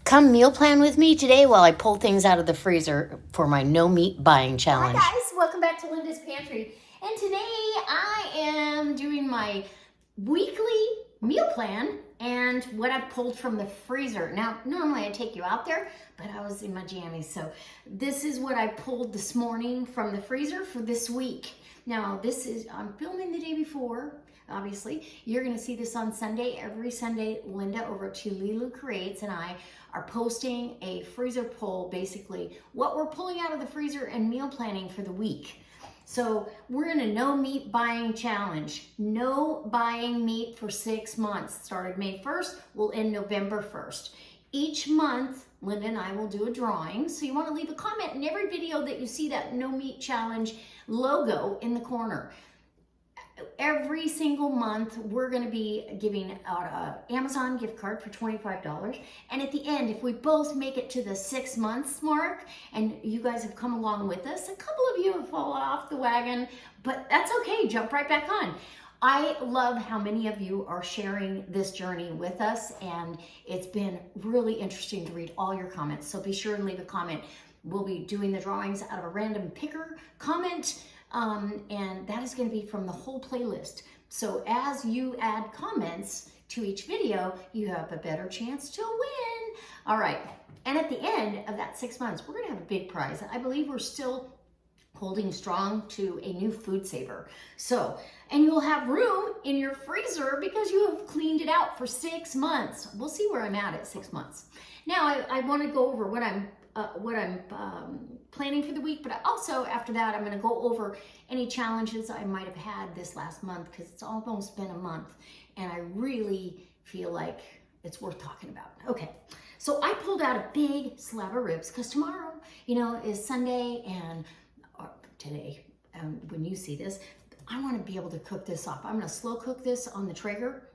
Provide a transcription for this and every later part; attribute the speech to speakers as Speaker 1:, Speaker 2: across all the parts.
Speaker 1: Come meal plan with me today while I pull things out of the freezer for my no meat buying challenge.
Speaker 2: Hi guys, welcome back to Linda's Pantry. And today I am doing my weekly meal plan and what I've pulled from the freezer. Now, normally I take you out there, but I was in my jammies. So this is what I pulled this morning from the freezer for this week. Now I'm filming the day before. Obviously, you're going to see this on Sunday. Every Sunday, Linda over to Lilu Creates and I are posting a freezer pull, basically what we're pulling out of the freezer and meal planning for the week. So we're in a no meat buying challenge. No buying meat for 6 months. Started May 1st, will end November 1st. Each month, Linda and I will do a drawing. So you want to leave a comment in every video that you see that no meat challenge logo in the corner. Every single month, we're going to be giving out an Amazon gift card for $25. And at the end, if we both make it to the 6 months mark, and you guys have come along with us, a couple of you have fallen off the wagon, but that's okay. Jump right back on. I love how many of you are sharing this journey with us, and it's been really interesting to read all your comments. So be sure and leave a comment. We'll be doing the drawings out of a random picker comment. And that is going to be from the whole playlist. So as you add comments to each video, you have a better chance to win. All right. And at the end of that 6 months, we're going to have a big prize. I believe we're still holding strong to a new food saver. So, and you'll have room in your freezer because you have cleaned it out for 6 months. We'll see where I'm at 6 months. Now I want to go over what I'm planning for the week, but also after that, I'm going to go over any challenges I might have had this last month because it's almost been a month and I really feel like it's worth talking about. Okay, so I pulled out a big slab of ribs because tomorrow, is Sunday and today, when you see this, I want to be able to cook this off. I'm going to slow cook this on the Traeger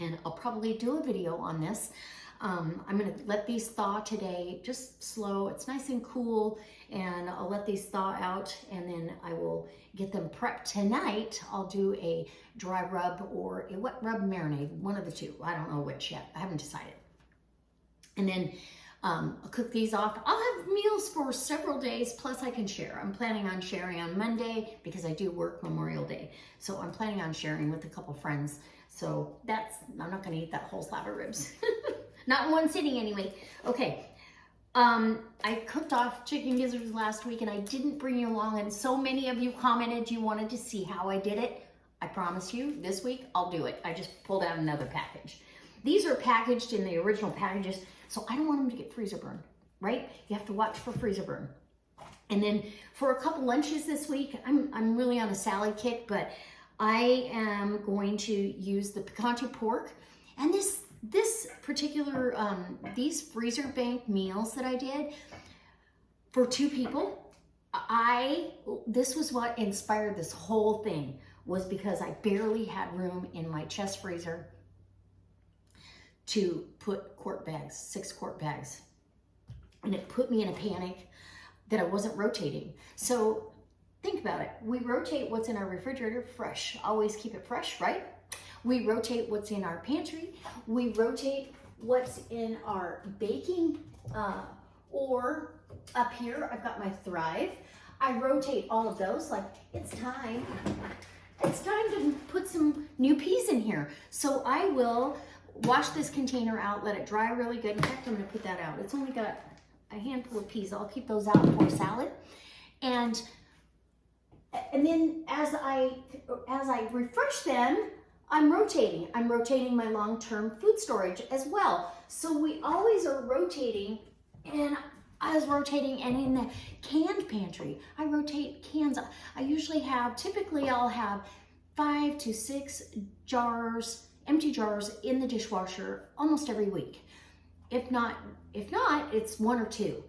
Speaker 2: and I'll probably do a video on this. I'm going to let these thaw today, just slow. It's nice and cool, and I'll let these thaw out, and then I will get them prepped tonight. I'll do a dry rub or a wet rub marinade, one of the two. I don't know which yet. I haven't decided. And then I'll cook these off. I'll have meals for several days, plus I can share. I'm planning on sharing on Monday because I do work Memorial Day. So I'm planning on sharing with a couple friends. So I'm not going to eat that whole slab of ribs. Not in one sitting anyway. Okay, I cooked off chicken gizzards last week and I didn't bring you along, and so many of you commented you wanted to see how I did it. I promise you this week I'll do it. I just pulled out another package. These are packaged in the original packages, so I don't want them to get freezer burn, right? You have to watch for freezer burn. And then for a couple lunches this week, I'm really on a salad kick, but I am going to use the picante pork, and this particular, these freezer bank meals that I did for 2 people, this was what inspired this whole thing, was because I barely had room in my chest freezer to put quart bags, 6 quart bags. And it put me in a panic that I wasn't rotating. So think about it. We rotate what's in our refrigerator fresh. Always keep it fresh, right? We rotate what's in our pantry. We rotate what's in our baking, or up here, I've got my Thrive. I rotate all of those, like it's time to put some new peas in here. So I will wash this container out, let it dry really good. In fact, I'm gonna put that out. It's only got a handful of peas. I'll keep those out for salad. And then as I refresh them, I'm rotating my long-term food storage as well. So we always are rotating, and I was rotating, and in the canned pantry, I rotate cans. Typically I'll have 5 to 6 jars, empty jars in the dishwasher almost every week. If not, it's 1 or 2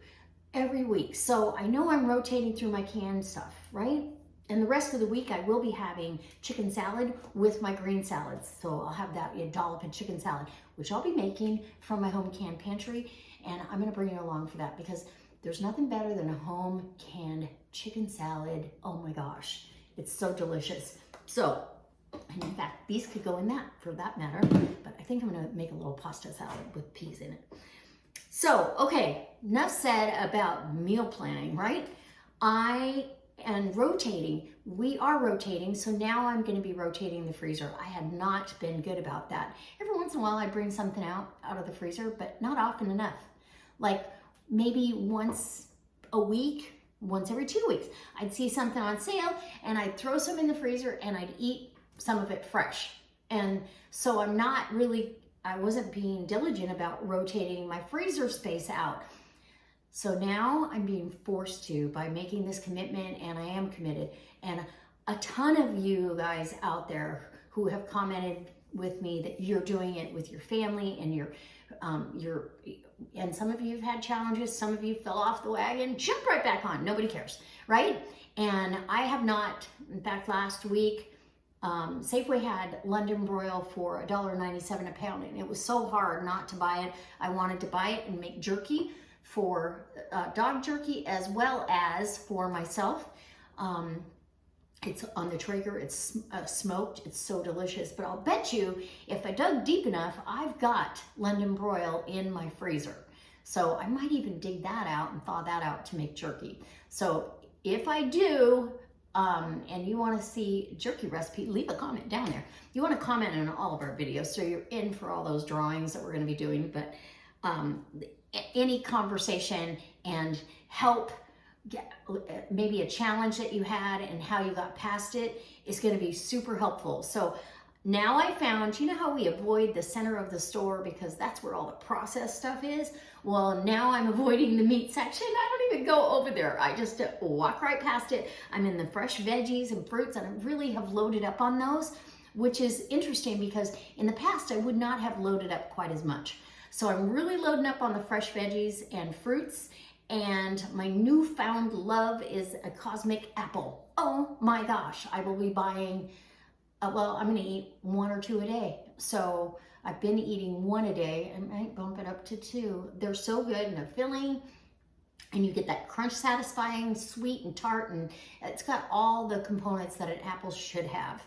Speaker 2: every week. So I know I'm rotating through my canned stuff, right? And the rest of the week, I will be having chicken salad with my green salads. So I'll have that dollop of chicken salad, which I'll be making from my home canned pantry. And I'm gonna bring you along for that because there's nothing better than a home canned chicken salad. Oh my gosh, it's so delicious. So, and in fact, these could go in that for that matter, but I think I'm gonna make a little pasta salad with peas in it. So, okay, enough said about meal planning, right? And rotating. We are rotating, so now I'm going to be rotating the freezer. I had not been good about that. Every once in a while I bring something out of the freezer, but not often enough. Like maybe once a week, once every 2 weeks. I'd see something on sale and I'd throw some in the freezer and I'd eat some of it fresh. And so I wasn't being diligent about rotating my freezer space out. So now I'm being forced to by making this commitment, and I am committed. And a ton of you guys out there who have commented with me that you're doing it with your family and and some of you have had challenges, some of you fell off the wagon, jump right back on, nobody cares, right? And I have not. In fact, last week, Safeway had London broil for $1.97 a pound, and it was so hard not to buy it. I wanted to buy it and make jerky for dog jerky as well as for myself. It's on the Traeger, it's smoked, it's so delicious. But I'll bet you if I dug deep enough, I've got London broil in my freezer. So I might even dig that out and thaw that out to make jerky. So if I do, and you want to see jerky recipe, leave a comment down there. You want to comment on all of our videos, so you're in for all those drawings that we're going to be doing. But any conversation and help, maybe a challenge that you had and how you got past it is going to be super helpful. So now I found, you know how we avoid the center of the store because that's where all the processed stuff is? Well, now I'm avoiding the meat section. I don't even go over there. I just walk right past it. I'm in the fresh veggies and fruits, and I really have loaded up on those, which is interesting because in the past I would not have loaded up quite as much. So I'm really loading up on the fresh veggies and fruits, and my newfound love is a cosmic apple. Oh my gosh, I will be buying, well, I'm gonna eat 1 or 2 a day. So I've been eating 1 a day. I might bump it up to 2. They're so good and they're filling, and you get that crunch satisfying, sweet and tart, and it's got all the components that an apple should have,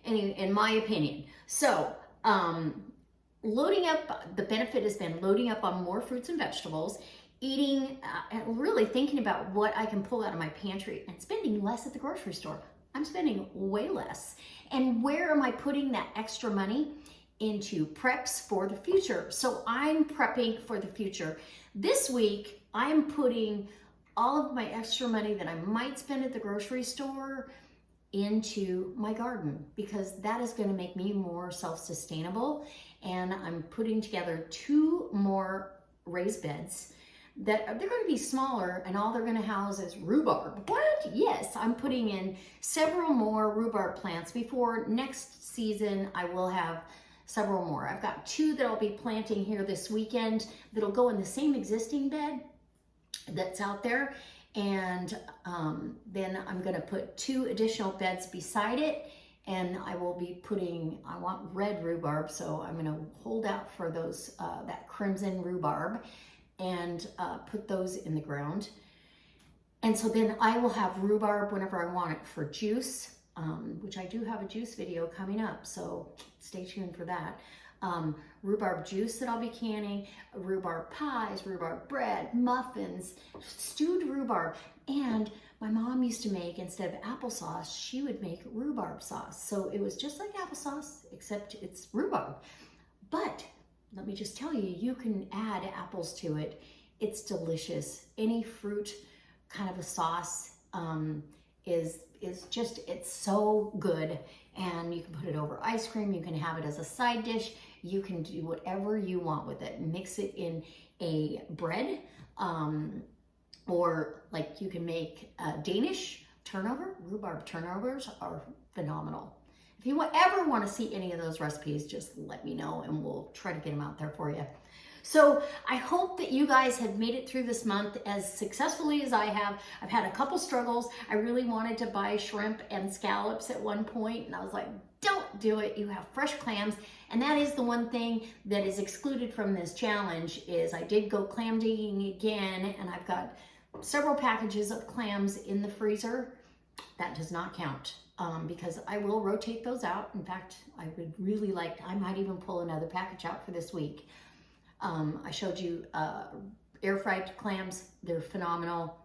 Speaker 2: in my opinion. So, loading up, the benefit has been loading up on more fruits and vegetables, eating, and really thinking about what I can pull out of my pantry and spending less at the grocery store. I'm spending way less. And where am I putting that extra money? Into preps for the future. So I'm prepping for the future. This week, I'm putting all of my extra money that I might spend at the grocery store into my garden, because that is going to make me more self-sustainable. And I'm putting together 2 more raised beds that they're going to be smaller, and all they're going to house is rhubarb. What? Yes, I'm putting in several more rhubarb plants. Before next season, I will have several more. I've got 2 that I'll be planting here this weekend that'll go in the same existing bed that's out there. And then I'm going to put 2 additional beds beside it, and I will be putting, I want red rhubarb, so I'm going to hold out for those, that crimson rhubarb, and put those in the ground. And so then I will have rhubarb whenever I want it for juice, which I do have a juice video coming up, so stay tuned for that. Rhubarb juice that I'll be canning, rhubarb pies, rhubarb bread, muffins, stewed rhubarb. And my mom used to make, instead of applesauce, she would make rhubarb sauce. So it was just like applesauce, except it's rhubarb. But let me just tell you, you can add apples to it. It's delicious. Any fruit kind of a sauce is just, it's so good. And you can put it over ice cream. You can have it as a side dish. You can do whatever you want with it. Mix it in a bread, or like you can make a Danish turnover. Rhubarb turnovers are phenomenal. If you ever want to see any of those recipes, just let me know and we'll try to get them out there for you. So I hope that you guys have made it through this month as successfully as I have. I've had a couple struggles. I really wanted to buy shrimp and scallops at one point, and I was like, don't do it. You have fresh clams. And that is the one thing that is excluded from this challenge. Is I did go clam digging again, and I've got several packages of clams in the freezer. That does not count. Because I will rotate those out. In fact, I would really like, I might even pull another package out for this week. I showed you air fried clams. They're phenomenal.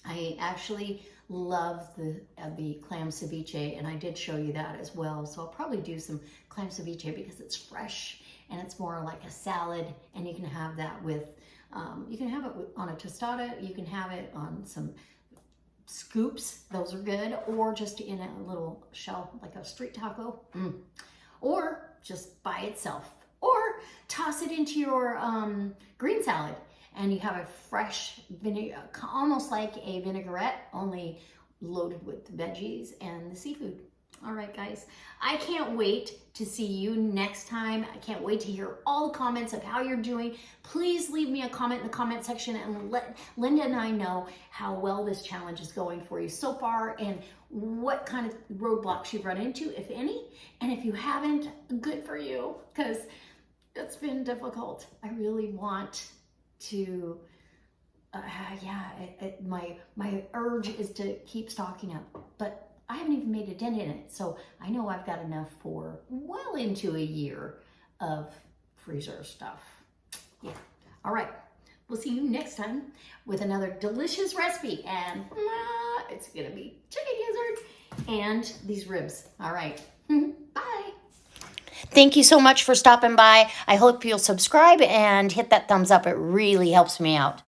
Speaker 2: I actually love the clam ceviche, and I did show you that as well. So I'll probably do some clam ceviche because it's fresh and it's more like a salad, and you can have that with, you can have it on a tostada, you can have it on some scoops, those are good, or just in a little shell, like a street taco, or just by itself, or toss it into your green salad, and you have a fresh vinegar, almost like a vinaigrette, only loaded with veggies and the seafood. All right, guys, I can't wait to see you next time. I can't wait to hear all the comments of how you're doing. Please leave me a comment in the comment section and let Linda and I know how well this challenge is going for you so far and what kind of roadblocks you've run into, if any. And if you haven't, good for you, because it's been difficult. I really want to, my urge is to keep stocking up, but I haven't even made a dent in it. So I know I've got enough for well into a year of freezer stuff. Yeah. All right. We'll see you next time with another delicious recipe. And it's going to be chicken gizzards and these ribs. All right. Bye.
Speaker 1: Thank you so much for stopping by. I hope you'll subscribe and hit that thumbs up. It really helps me out.